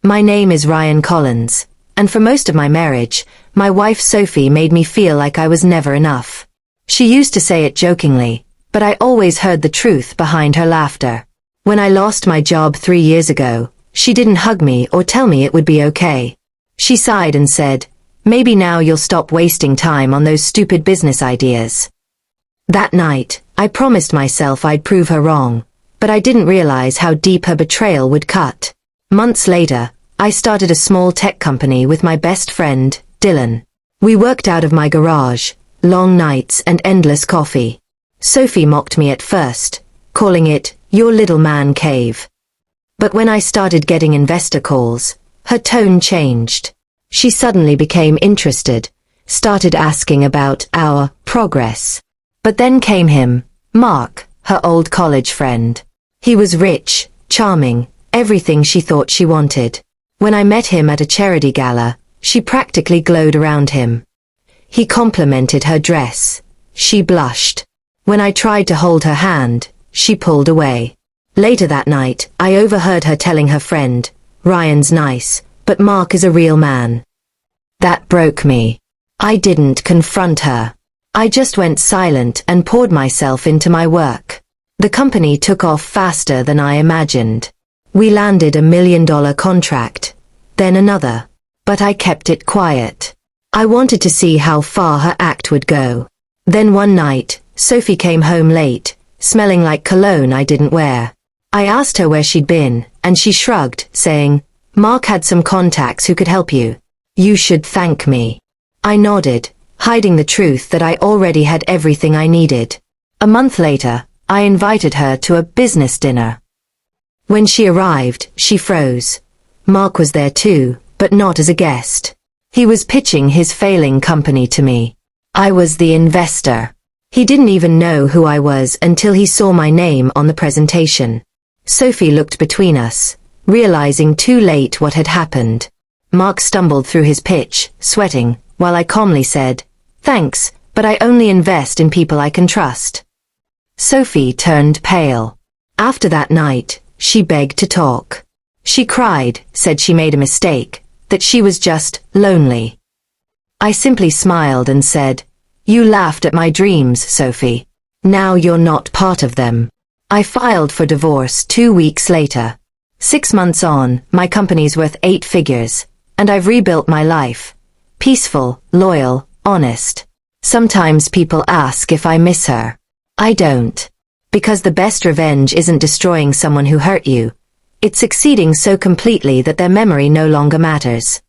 My name is Ryan Collins, and for most of my marriage, my wife Sophie made me feel like I was never enough. She used to say it jokingly, but I always heard the truth behind her laughter. When I lost my job 3 years ago, she didn't hug me or tell me it would be okay. She sighed and said, "Maybe now you'll stop wasting time on those stupid business ideas." That night, I promised myself I'd prove her wrong, but I didn't realize how deep her betrayal would cut. Months later, I started a small tech company with my best friend, Dylan. We worked out of my garage, long nights and endless coffee. Sophie mocked me at first, calling it, "your little man cave." But when I started getting investor calls, her tone changed. She suddenly became interested, started asking about our progress. But then came him, Mark, her old college friend. He was rich, charming, everything she thought she wanted. When I met him at a charity gala, she practically glowed around him. He complimented her dress. She blushed. When I tried to hold her hand, she pulled away. Later that night, I overheard her telling her friend, "Ryan's nice, but Mark is a real man." That broke me. I didn't confront her. I just went silent and poured myself into my work. The company took off faster than I imagined. We landed $1 million contract, then another. But I kept it quiet. I wanted to see how far her act would go. Then one night, Sophie came home late, smelling like cologne I didn't wear. I asked her where she'd been, and she shrugged, saying, "Mark had some contacts who could help you. You should thank me." I nodded, hiding the truth that I already had everything I needed. A month later, I invited her to a business dinner. When she arrived, she froze. Mark was there too, but not as a guest. He was pitching his failing company to me. I was the investor. He didn't even know who I was until he saw my name on the presentation. Sophie looked between us, realizing too late what had happened. Mark stumbled through his pitch, sweating, while I calmly said, "Thanks, but I only invest in people I can trust." Sophie turned pale. After that night, she begged to talk. She cried, said she made a mistake, that she was just lonely. I simply smiled and said, "You laughed at my dreams, Sophie. Now you're not part of them." I filed for divorce 2 weeks later. 6 months on, my company's worth 8 figures, and I've rebuilt my life. Peaceful, loyal, honest. Sometimes people ask if I miss her. I don't. Because the best revenge isn't destroying someone who hurt you. It's succeeding so completely that their memory no longer matters.